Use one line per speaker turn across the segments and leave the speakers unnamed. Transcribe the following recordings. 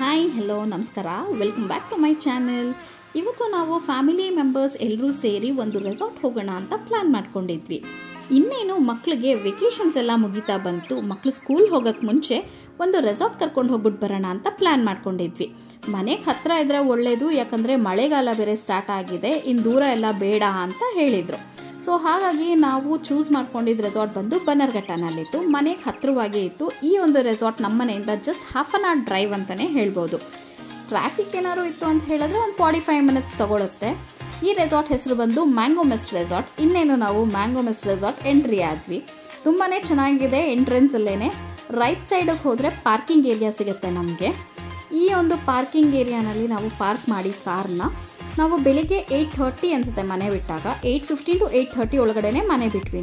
Hi hello ನಮಸ್ಕಾರ, welcome back to my channel. ಇವತ್ತು ನಾವು ಫ್ಯಾಮಿಲಿ ಮೆಂಬರ್ಸ್ ಎಲ್ಲರೂ ಸೇರಿ ಒಂದು ರೆಸಾರ್ಟ್ ಹೋಗೋಣ ಅಂತ ಪ್ಲ್ಯಾನ್ ಮಾಡ್ಕೊಂಡಿದ್ವಿ. ಇನ್ನೇನು ಮಕ್ಕಳಿಗೆ ವೆಕೇಷನ್ಸ್ ಎಲ್ಲ ಮುಗಿತಾ ಬಂತು. ಮಕ್ಕಳು ಸ್ಕೂಲ್ ಹೋಗೋಕ್ಕೆ ಮುಂಚೆ ಒಂದು ರೆಸಾರ್ಟ್ ಕರ್ಕೊಂಡು ಹೋಗ್ಬಿಟ್ಟು ಬರೋಣ ಅಂತ ಪ್ಲ್ಯಾನ್ ಮಾಡ್ಕೊಂಡಿದ್ವಿ. ಮನೆಗೆ ಹತ್ತಿರ ಇದ್ದರೆ ಒಳ್ಳೆಯದು, ಯಾಕಂದರೆ ಮಳೆಗಾಲ ಬೇರೆ ಸ್ಟಾರ್ಟ್ ಆಗಿದೆ, ಇನ್ನು ದೂರ ಎಲ್ಲ ಬೇಡ ಅಂತ ಹೇಳಿದರು. ಸೊ ಹಾಗಾಗಿ ನಾವು ಚೂಸ್ ಮಾಡ್ಕೊಂಡಿದ್ದ ರೆಸಾರ್ಟ್ ಬಂದು ಬನ್ನರ್ಘಟ್ಟನಲ್ಲಿತ್ತು. ಮನೆಗೆ ಹತ್ತಿರವಾಗೇ ಇತ್ತು. ಈ ಒಂದು ರೆಸಾರ್ಟ್ ನಮ್ಮ ಮನೆಯಿಂದ just half an hour drive ಅಂತಲೇ ಹೇಳ್ಬೋದು. ಟ್ರಾಫಿಕ್ ಏನಾದ್ರು ಇತ್ತು ಅಂತ ಹೇಳಿದ್ರೆ ಒಂದು 45 ಮಿನಿಟ್ಸ್ ತೊಗೊಳುತ್ತೆ. ಈ ರೆಸಾರ್ಟ್ ಹೆಸರು ಬಂದು ಮ್ಯಾಂಗೋ ಮಿಸ್ಟ್ ರೆಸಾರ್ಟ್. ಇನ್ನೇನು ನಾವು ಮ್ಯಾಂಗೋ ಮಿಸ್ಟ್ ರೆಸಾರ್ಟ್ ಎಂಟ್ರಿ ಆದ್ವಿ. ತುಂಬಾ ಚೆನ್ನಾಗಿದೆ. ಎಂಟ್ರೆನ್ಸಲ್ಲೇ ರೈಟ್ ಸೈಡಿಗೆ ಹೋದರೆ ಪಾರ್ಕಿಂಗ್ ಏರಿಯಾ ಸಿಗುತ್ತೆ ನಮಗೆ. ಈ ಒಂದು ಪಾರ್ಕಿಂಗ್ ಏರಿಯಾನಲ್ಲಿ ನಾವು ಪಾರ್ಕ್ ಮಾಡಿ ಕಾರ್ನ ನಾವು ಬೆಳಿಗ್ಗೆ 8:30 ಅನಿಸುತ್ತೆ ಮನೆ ಬಿಟ್ಟಾಗ, 8:15 to 8:30 ಒಳಗಡೆ ಮನೆ ಬಿಟ್ವಿ.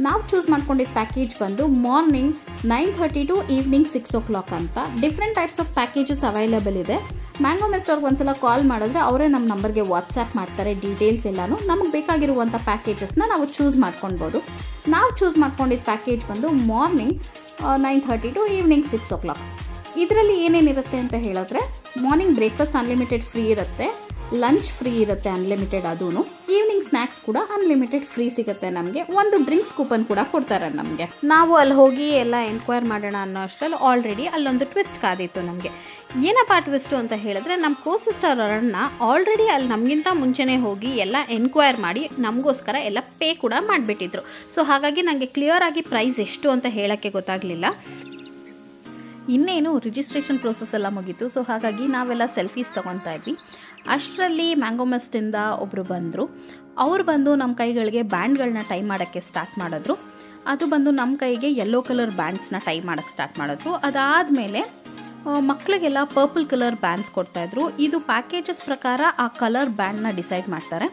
ನಾವು ಚೂಸ್ ಮಾಡ್ಕೊಂಡಿದ್ದ ಪ್ಯಾಕೇಜ್ ಬಂದು ಮಾರ್ನಿಂಗ್ 9:30 to ಈವ್ನಿಂಗ್ 6 o'clock ಅಂತ. Different types of packages available ಇದೆ. ಮ್ಯಾಂಗೋ ಮಿಸ್ಟ್ ಅವ್ರಿಗೆ ಒಂದ್ಸಲ ಕಾಲ್ ಮಾಡಿದ್ರೆ ಅವರೇ ನಮ್ಮ ನಂಬರ್ಗೆ ವಾಟ್ಸ್ಆ್ಯಪ್ ಮಾಡ್ತಾರೆ ಡೀಟೇಲ್ಸ್ ಎಲ್ಲನೂ. ನಮಗೆ ಬೇಕಾಗಿರುವಂಥ ಪ್ಯಾಕೇಜಸ್ನ ನಾವು ಚೂಸ್ ಮಾಡ್ಕೊಳ್ಬೋದು. ನಾವು ಚೂಸ್ ಮಾಡ್ಕೊಂಡಿದ್ದ ಪ್ಯಾಕೇಜ್ ಬಂದು ಮಾರ್ನಿಂಗ್ 9:30 to ಈವ್ನಿಂಗ್ 6 o'clock. ಇದರಲ್ಲಿ ಏನೇನಿರುತ್ತೆ ಅಂತ ಹೇಳಿದ್ರೆ, ಮಾರ್ನಿಂಗ್ ಬ್ರೇಕ್ಫಾಸ್ಟ್ ಅನ್ಲಿಮಿಟೆಡ್ ಫ್ರೀ ಇರುತ್ತೆ, ಲಂಚ್ ಫ್ರೀ ಇರುತ್ತೆ ಅನ್ಲಿಮಿಟೆಡ್, ಅದೂ ಈವ್ನಿಂಗ್ ಸ್ನ್ಯಾಕ್ಸ್ ಕೂಡ ಅನ್ಲಿಮಿಟೆಡ್ ಫ್ರೀ ಸಿಗುತ್ತೆ. ನಮಗೆ ಒಂದು ಡ್ರಿಂಕ್ಸ್ ಕೂಪನ್ ಕೂಡ ಕೊಡ್ತಾರೆ ನಮಗೆ. ನಾವು ಅಲ್ಲಿ ಹೋಗಿ ಎಲ್ಲ ಎನ್ಕ್ವೈರ್ ಮಾಡೋಣ ಅನ್ನೋ ಅಷ್ಟರಲ್ಲಿ ಆಲ್ರೆಡಿ ಅಲ್ಲೊಂದು ಟ್ವಿಸ್ಟ್ ಕಾದಿತ್ತು ನಮಗೆ. ಏನಪ್ಪ ಟ್ವಿಸ್ಟು ಅಂತ ಹೇಳಿದ್ರೆ, ನಮ್ಮ ಕೋ ಸಿಸ್ಟರ್ ಅವರನ್ನ ಆಲ್ರೆಡಿ ಅಲ್ಲಿ ನಮಗಿಂತ ಮುಂಚೆನೇ ಹೋಗಿ ಎಲ್ಲ ಎನ್ಕ್ವೈರ್ ಮಾಡಿ ನಮಗೋಸ್ಕರ ಎಲ್ಲ ಪೇ ಕೂಡ ಮಾಡಿಬಿಟ್ಟಿದ್ರು. ಸೊ ಹಾಗಾಗಿ ನನಗೆ ಕ್ಲಿಯರ್ ಆಗಿ ಪ್ರೈಸ್ ಎಷ್ಟು ಅಂತ ಹೇಳೋಕ್ಕೆ ಗೊತ್ತಾಗಲಿಲ್ಲ. ಇನ್ನೇನು ರಿಜಿಸ್ಟ್ರೇಷನ್ ಪ್ರೋಸೆಸ್ ಎಲ್ಲ ಮುಗೀತು. ಸೊ ಹಾಗಾಗಿ ನಾವೆಲ್ಲ ಸೆಲ್ಫೀಸ್ ತೊಗೊತಾ ಇದ್ವಿ. ಅಷ್ಟರಲ್ಲಿ ಮ್ಯಾಂಗೋ ಮಿಸ್ಟಿಂದ ಒಬ್ಬರು ಬಂದರು. ಅವ್ರು ಬಂದು ನಮ್ಮ ಕೈಗಳಿಗೆ ಬ್ಯಾಂಡ್ಗಳನ್ನ ಟೈ ಮಾಡೋಕ್ಕೆ ಸ್ಟಾರ್ಟ್ ಮಾಡಿದ್ರು. ಅದು ಬಂದು ನಮ್ಮ ಕೈಗೆ ಯೆಲ್ಲೋ ಕಲರ್ ಬ್ಯಾಂಡ್ಸ್ನ ಟೈ ಮಾಡೋಕ್ಕೆ ಸ್ಟಾರ್ಟ್ ಮಾಡಿದ್ರು. ಅದಾದಮೇಲೆ ಮಕ್ಕಳಿಗೆಲ್ಲ ಪರ್ಪಲ್ ಕಲರ್ ಬ್ಯಾಂಡ್ಸ್ ಕೊಡ್ತಾಯಿದ್ರು. ಇದು ಪ್ಯಾಕೇಜಸ್ ಪ್ರಕಾರ ಆ ಕಲರ್ ಬ್ಯಾಂಡ್ನ ಡಿಸೈಡ್ ಮಾಡ್ತಾರೆ.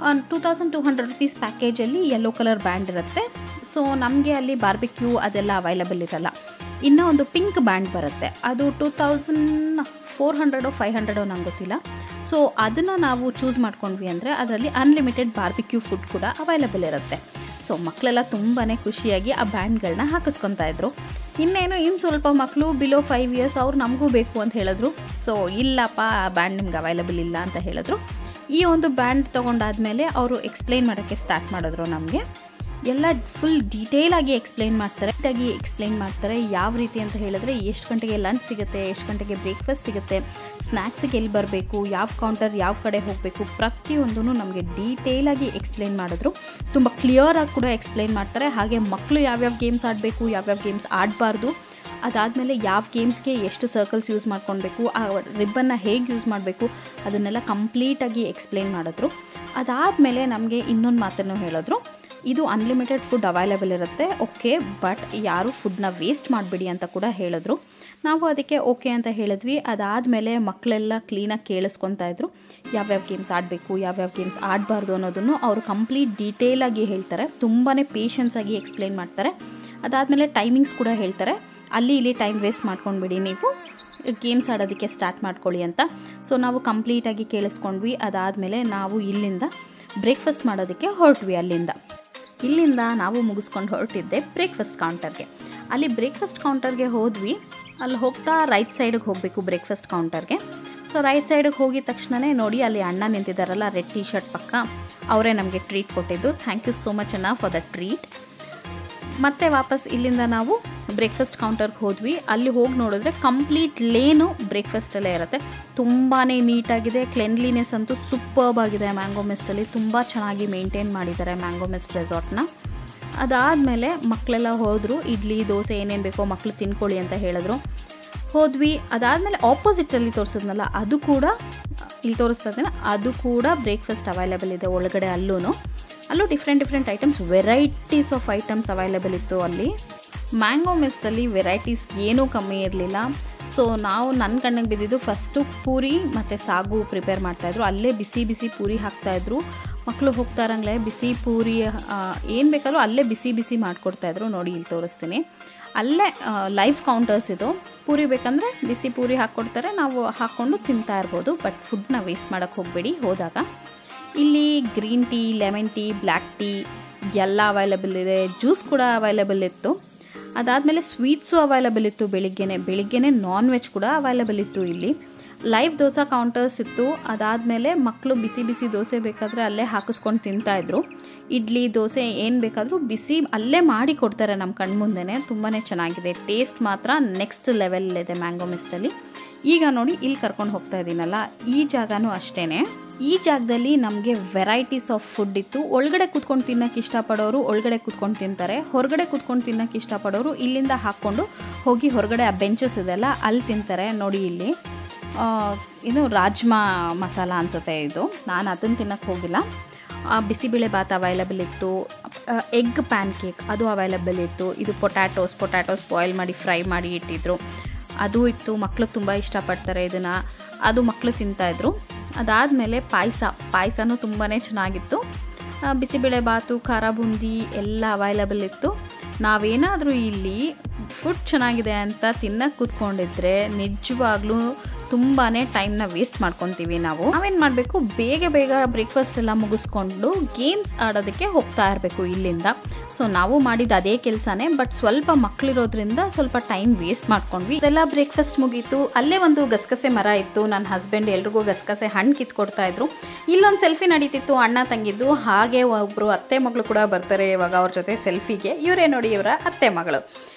2200 rupees ಪ್ಯಾಕೇಜಲ್ಲಿ ಯೆಲ್ಲೋ ಕಲರ್ ಬ್ಯಾಂಡ್ ಇರುತ್ತೆ. ಸೊ ನಮಗೆ ಅಲ್ಲಿ ಬಾರ್ಬಿಕ್ಯೂ ಅದೆಲ್ಲ ಅವೈಲಬಲ್ ಇರಲ್ಲ. ಇನ್ನೂ ಒಂದು ಪಿಂಕ್ ಬ್ಯಾಂಡ್ ಬರುತ್ತೆ, ಅದು 2400 500 ನಂಗೆ ಗೊತ್ತಿಲ್ಲ. ಸೊ ಅದನ್ನು ನಾವು ಚೂಸ್ ಮಾಡ್ಕೊಂಡ್ವಿ ಅಂದರೆ ಅದರಲ್ಲಿ ಅನ್ಲಿಮಿಟೆಡ್ ಬಾರ್ಬಿಕ್ಯೂ ಫುಡ್ ಕೂಡ ಅವೈಲಬಲ್ ಇರುತ್ತೆ. ಸೊ ಮಕ್ಕಳೆಲ್ಲ ತುಂಬಾ ಖುಷಿಯಾಗಿ ಆ ಬ್ಯಾಂಡ್ಗಳನ್ನ ಹಾಕಿಸ್ಕೊತಾ ಇದ್ರು. ಇನ್ನೇನು ಸ್ವಲ್ಪ ಮಕ್ಕಳು ಬಿಲೋ 5 years ಅವ್ರು ನಮಗೂ ಬೇಕು ಅಂತ ಹೇಳಿದ್ರು. ಸೊ ಇಲ್ಲಪ್ಪ, ಆ ಬ್ಯಾಂಡ್ ನಿಮ್ಗೆ ಅವೈಲಬಲ್ ಇಲ್ಲ ಅಂತ ಹೇಳಿದ್ರು. ಈ ಒಂದು ಬ್ಯಾಂಡ್ ತೊಗೊಂಡಾದ್ಮೇಲೆ ಅವರು ಎಕ್ಸ್ಪ್ಲೈನ್ ಮಾಡೋಕ್ಕೆ ಸ್ಟಾರ್ಟ್ ಮಾಡಿದ್ರು. ನಮಗೆ ಎಲ್ಲ ಫುಲ್ ಡೀಟೇಲಾಗಿ ಎಕ್ಸ್ಪ್ಲೈನ್ ಮಾಡ್ತಾರೆ. ಯಾವ ರೀತಿ ಅಂತ ಹೇಳಿದ್ರೆ, ಎಷ್ಟು ಗಂಟೆಗೆ ಲಂಚ್ ಸಿಗುತ್ತೆ, ಎಷ್ಟು ಗಂಟೆಗೆ ಬ್ರೇಕ್ಫಾಸ್ಟ್ ಸಿಗುತ್ತೆ, ಸ್ನ್ಯಾಕ್ಸಿಗೆ ಎಲ್ಲಿ ಬರಬೇಕು, ಯಾವ ಕೌಂಟರ್ ಯಾವ ಕಡೆ ಹೋಗಬೇಕು, ಪ್ರತಿಯೊಂದೂ ನಮಗೆ ಡೀಟೇಲಾಗಿ ಎಕ್ಸ್ಪ್ಲೈನ್ ಮಾಡಿದ್ರು. ತುಂಬ ಕ್ಲಿಯರಾಗಿ ಕೂಡ ಎಕ್ಸ್ಪ್ಲೈನ್ ಮಾಡ್ತಾರೆ. ಹಾಗೆ ಮಕ್ಕಳು ಯಾವ್ಯಾವ ಗೇಮ್ಸ್ ಆಡಬೇಕು, ಯಾವ್ಯಾವ ಗೇಮ್ಸ್ ಆಡಬಾರ್ದು, ಅದಾದಮೇಲೆ ಯಾವ ಗೇಮ್ಸ್ಗೆ ಎಷ್ಟು ಸರ್ಕಲ್ಸ್ ಯೂಸ್ ಮಾಡ್ಕೊಳ್ಬೇಕು, ಆ ರಿಬ್ಬನ್ನ ಹೇಗೆ ಯೂಸ್ ಮಾಡಬೇಕು, ಅದನ್ನೆಲ್ಲ ಕಂಪ್ಲೀಟಾಗಿ ಎಕ್ಸ್ಪ್ಲೈನ್ ಮಾಡಿದ್ರು. ಅದಾದಮೇಲೆ ನಮಗೆ ಇನ್ನೊಂದು ಮಾತನ್ನು ಹೇಳಿದ್ರು, ಇದು ಅನ್ಲಿಮಿಟೆಡ್ ಫುಡ್ ಅವೈಲೇಬಲ್ ಇರುತ್ತೆ, ಓಕೆ, ಬಟ್ ಯಾರು ಫುಡ್ನ ವೇಸ್ಟ್ ಮಾಡಬೇಡಿ ಅಂತ ಕೂಡ ಹೇಳಿದ್ರು. ನಾವು ಅದಕ್ಕೆ ಓಕೆ ಅಂತ ಹೇಳಿದ್ವಿ. ಅದಾದಮೇಲೆ ಮಕ್ಕಳೆಲ್ಲ ಕ್ಲೀನಾಗಿ ಕೇಳಿಸ್ಕೊತಾ ಇದ್ರು. ಯಾವ್ಯಾವ ಗೇಮ್ಸ್ ಆಡಬೇಕು, ಯಾವ್ಯಾವ ಗೇಮ್ಸ್ ಆಡಬಾರ್ದು ಅನ್ನೋದನ್ನು ಅವರು ಕಂಪ್ಲೀಟ್ ಡೀಟೇಲಾಗಿ ಹೇಳ್ತಾರೆ. ತುಂಬಾ ಪೇಷನ್ಸಾಗಿ ಎಕ್ಸ್ಪ್ಲೈನ್ ಮಾಡ್ತಾರೆ. ಅದಾದಮೇಲೆ ಟೈಮಿಂಗ್ಸ್ ಕೂಡ ಹೇಳ್ತಾರೆ. ಅಲ್ಲಿ ಇಲ್ಲಿ ಟೈಮ್ ವೇಸ್ಟ್ ಮಾಡ್ಕೊಂಡ್ಬಿಡಿ, ನೀವು ಗೇಮ್ಸ್ ಆಡೋದಕ್ಕೆ ಸ್ಟಾರ್ಟ್ ಮಾಡ್ಕೊಳ್ಳಿ ಅಂತ. ಸೊ ನಾವು ಕಂಪ್ಲೀಟಾಗಿ ಕೇಳಿಸ್ಕೊಂಡ್ವಿ. ಅದಾದಮೇಲೆ ನಾವು ಇಲ್ಲಿಂದ ಬ್ರೇಕ್ಫಾಸ್ಟ್ ಮಾಡೋದಕ್ಕೆ ಹೊರಟ್ವಿ. ಇಲ್ಲಿಂದ ನಾವು ಮುಗಿಸ್ಕೊಂಡು ಹೊರಟಿದ್ದೆ ಬ್ರೇಕ್ಫಾಸ್ಟ್ ಕೌಂಟರ್ಗೆ. ಅಲ್ಲಿ ಬ್ರೇಕ್ಫಾಸ್ಟ್ ಕೌಂಟರ್ಗೆ ಹೋದ್ವಿ. ಅಲ್ಲಿ ಹೋಗ್ತಾ ರೈಟ್ ಸೈಡಿಗೆ ಹೋಗಬೇಕು ಬ್ರೇಕ್ಫಾಸ್ಟ್ ಕೌಂಟರ್ಗೆ. ಸೊ ರೈಟ್ ಸೈಡಿಗೆ ಹೋಗಿದ ತಕ್ಷಣವೇ ನೋಡಿ, ಅಲ್ಲಿ ಅಣ್ಣ ನಿಂತಿದ್ದಾರಲ್ಲ ರೆಡ್ ಟೀ ಶರ್ಟ್ ಪಕ್ಕ, ಅವರೇ ನಮಗೆ ಟ್ರೀಟ್ ಕೊಟ್ಟಿದ್ದು. ಥ್ಯಾಂಕ್ ಯು ಸೋ ಮಚ್ ಅಣ್ಣ ಫಾರ್ ದ ಟ್ರೀಟ್. ಮತ್ತೆ ವಾಪಸ್ ಇಲ್ಲಿಂದ ನಾವು ಬ್ರೇಕ್ಫಾಸ್ಟ್ ಕೌಂಟರ್ಗೆ ಹೋದ್ವಿ. ಅಲ್ಲಿ ಹೋಗಿ ನೋಡಿದ್ರೆ ಕಂಪ್ಲೀಟ್ ಲೇನು ಬ್ರೇಕ್ಫಾಸ್ಟಲ್ಲೇ ಇರುತ್ತೆ. ತುಂಬಾ ನೀಟಾಗಿದೆ. ಕ್ಲೆನ್ಲಿನೆಸ್ ಅಂತೂ ಸೂಪರ್ಬ್ ಆಗಿದೆ. ಮ್ಯಾಂಗೋ ಮಿಸ್ಟಲ್ಲಿ ತುಂಬ ಚೆನ್ನಾಗಿ ಮೇಂಟೈನ್ ಮಾಡಿದ್ದಾರೆ ಮ್ಯಾಂಗೋ ಮಿಸ್ಟ್ ರೆಸಾರ್ಟ್ನ. ಅದಾದಮೇಲೆ ಮಕ್ಕಳೆಲ್ಲ ಹೋದರು. ಇಡ್ಲಿ ದೋಸೆ ಏನೇನು ಬೇಕೋ ಮಕ್ಕಳು ತಿನ್ಕೊಳ್ಳಿ ಅಂತ ಹೇಳಿದ್ರು. ಹೋದ್ವಿ. ಅದಾದಮೇಲೆ ಆಪೋಸಿಟಲ್ಲಿ ತೋರಿಸಿದ್ನಲ್ಲ, ಅದು ಕೂಡ ಇಲ್ಲಿ ತೋರಿಸ್ತಾ ಇದ್ದೇನೆ, ಅದು ಕೂಡ ಬ್ರೇಕ್ಫಾಸ್ಟ್ ಅವೈಲೇಬಲ್ ಇದೆ ಒಳಗಡೆ. ಅಲ್ಲೂ different items, varieties of items available ಇತ್ತು ಅಲ್ಲಿ. ಮ್ಯಾಂಗೋ ಮಿಸ್ಟಲ್ಲಿ ವೆರೈಟೀಸ್ ಏನೂ ಕಮ್ಮಿ ಇರಲಿಲ್ಲ. ಸೊ ನಾವು ನನ್ನ ಕಣ್ಣಿಗೆ ಬಿದ್ದಿದ್ದು ಫಸ್ಟು ಪೂರಿ ಮತ್ತು ಸಾಗು ಪ್ರಿಪೇರ್ ಮಾಡ್ತಾಯಿದ್ರು. ಅಲ್ಲೇ ಬಿಸಿ ಪೂರಿ ಹಾಕ್ತಾಯಿದ್ರು. ಮಕ್ಕಳು ಹೋಗ್ತಾ ಇರಂಗ್ಲೇ ಬಿಸಿ ಪೂರಿ ಏನು ಬೇಕಲ್ಲೋ ಅಲ್ಲೇ ಬಿಸಿ ಮಾಡಿಕೊಡ್ತಾಯಿದ್ರು. ನೋಡಿ ಇಲ್ಲಿ ತೋರಿಸ್ತೀನಿ. ಅಲ್ಲೇ ಲೈವ್ ಕೌಂಟರ್ಸ್ ಇದು. ಪೂರಿ ಬೇಕಂದರೆ ಬಿಸಿ ಪೂರಿ ಹಾಕ್ಕೊಡ್ತಾರೆ, ನಾವು ಹಾಕ್ಕೊಂಡು ತಿಂತಾ ಇರ್ಬೋದು. ಬಟ್ ಫುಡ್ನ ವೇಸ್ಟ್ ಮಾಡೋಕ್ಕೆ ಹೋಗಬೇಡಿ ಹೋದಾಗ. ಇಲ್ಲಿ green tea, lemon tea, black tea ಎಲ್ಲ ಅವೈಲೇಬಲ್ ಇದೆ. ಜ್ಯೂಸ್ ಕೂಡ ಅವೈಲೇಬಲ್ ಇತ್ತು. ಅದಾದಮೇಲೆ ಸ್ವೀಟ್ಸು ಅವೈಲಬಲ್ ಇತ್ತು ಬೆಳಿಗ್ಗೆನೇ ನಾನ್ ವೆಜ್ ಕೂಡ ಅವೈಲಬಲ್ ಇತ್ತು ಇಲ್ಲಿ. ಲೈವ್ ದೋಸೆ ಕೌಂಟರ್ಸ್ ಇತ್ತು. ಅದಾದಮೇಲೆ ಮಕ್ಕಳು ಬಿಸಿ ಬಿಸಿ ದೋಸೆ ಬೇಕಾದರೆ ಅಲ್ಲೇ ಹಾಕಿಸ್ಕೊಂಡು ತಿಂತಾಯಿದ್ರು. ಇಡ್ಲಿ ದೋಸೆ ಏನು ಬೇಕಾದರೂ ಬಿಸಿ ಅಲ್ಲೇ ಮಾಡಿ ಕೊಡ್ತಾರೆ ನಮ್ಮ ಕಣ್ಮುಂದೆನೇ. ತುಂಬಾ ಚೆನ್ನಾಗಿದೆ, ಟೇಸ್ಟ್ ಮಾತ್ರ ನೆಕ್ಸ್ಟ್ ಲೆವೆಲ್ ಇದೆ ಮ್ಯಾಂಗೋ ಮಿಸ್ಟಲ್ಲಿ. ಈಗ ನೋಡಿ ಇಲ್ಲಿ ಕರ್ಕೊಂಡು ಹೋಗ್ತಾ ಇದ್ದೀನಲ್ಲ, ಈ ಜಾಗನೂ ಅಷ್ಟೇ. ಈ ಜಾಗದಲ್ಲಿ ನಮಗೆ ವೆರೈಟೀಸ್ ಆಫ್ ಫುಡ್ ಇತ್ತು. ಒಳಗಡೆ ಕೂತ್ಕೊಂಡು ತಿನ್ನೋಕ್ಕೆ ಇಷ್ಟಪಡೋರು ಒಳಗಡೆ ಕೂತ್ಕೊಂಡು ತಿಂತಾರೆ, ಹೊರಗಡೆ ಕೂತ್ಕೊಂಡು ತಿನ್ನೋಕ್ಕೆ ಇಷ್ಟಪಡೋರು ಇಲ್ಲಿಂದ ಹಾಕ್ಕೊಂಡು ಹೋಗಿ ಹೊರಗಡೆ ಆ ಬೆಂಚಸ್ ಇದೆಲ್ಲ ಅಲ್ಲಿ ತಿಂತಾರೆ. ನೋಡಿ ಇಲ್ಲಿ ಇದು ರಾಜ್ಮಾ ಮಸಾಲ ಅನಿಸುತ್ತೆ ಇದು, ನಾನು ಅದನ್ನು ತಿನ್ನೋಕ್ಕೆ ಹೋಗಿಲ್ಲ. ಬಿಸಿಬೇಳೆ ಬಾತ್ ಅವೈಲಬಲ್ ಇತ್ತು, ಎಗ್ ಪ್ಯಾನ್ ಕೇಕ್ ಅದು ಅವೈಲಬಲ್ ಇತ್ತು. ಇದು ಪೊಟ್ಯಾಟೋಸ್ ಬಾಯ್ಲ್ ಮಾಡಿ ಫ್ರೈ ಮಾಡಿ ಇಟ್ಟಿದ್ರು, ಅದು ಇತ್ತು. ಮಕ್ಕಳು ತುಂಬ ಇಷ್ಟಪಡ್ತಾರೆ ಇದನ್ನು, ಅದು ಮಕ್ಕಳು ತಿಂತಾಯಿದ್ರು. ಅದಾದಮೇಲೆ ಪಾಯಸನೂ ತುಂಬಾ ಚೆನ್ನಾಗಿತ್ತು. ಬಿಸಿಬೇಳೆ ಬಾತು, ಖಾರ ಬೂಂದಿ ಎಲ್ಲ ಅವೈಲಬಲ್ ಇತ್ತು. ನಾವೇನಾದರೂ ಇಲ್ಲಿ ಫುಡ್ ಚೆನ್ನಾಗಿದೆ ಅಂತ ತಿನ್ನಕ್ಕೆ ಕೂತ್ಕೊಂಡಿದ್ರೆ ನಿಜವಾಗ್ಲೂ ತುಂಬಾ ಟೈಮ್ನ ವೇಸ್ಟ್ ಮಾಡ್ಕೊತೀವಿ. ನಾವೇನು ಮಾಡಬೇಕು, ಬೇಗ ಬ್ರೇಕ್ಫಾಸ್ಟ್ ಎಲ್ಲ ಮುಗಿಸ್ಕೊಂಡು ಗೇಮ್ಸ್ ಆಡೋದಕ್ಕೆ ಹೋಗ್ತಾ ಇರಬೇಕು ಇಲ್ಲಿಂದ. ಸೊ ನಾವು ಮಾಡಿದ್ದು ಅದೇ ಕೆಲಸನೇ, ಬಟ್ ಸ್ವಲ್ಪ ಮಕ್ಕಳಿರೋದ್ರಿಂದ ಸ್ವಲ್ಪ ಟೈಮ್ ವೇಸ್ಟ್ ಮಾಡ್ಕೊಂಡ್ವಿ. ಇದೆಲ್ಲ ಬ್ರೇಕ್ಫಾಸ್ಟ್ ಮುಗೀತು. ಅಲ್ಲೇ ಒಂದು ಗಸಗಸೆ ಮರ ಇತ್ತು. ನನ್ನ ಹಸ್ಬೆಂಡ್ ಎಲ್ರಿಗೂ ಗಸಗಸೆ ಹಣ್ಣು ಕಿತ್ಕೊಡ್ತಾ ಇದ್ರು. ಇಲ್ಲೊಂದು ಸೆಲ್ಫಿ ನಡೀತಿತ್ತು ಅಣ್ಣ ತಂಗಿದ್ದು. ಹಾಗೆ ಒಬ್ಬರು ಅತ್ತೆ ಮಗಳು ಕೂಡ ಬರ್ತಾರೆ ಇವಾಗ ಅವ್ರ ಜೊತೆ ಸೆಲ್ಫಿಗೆ. ಇವರೇ ನೋಡಿ ಇವರ ಅತ್ತೆ ಮಗಳು.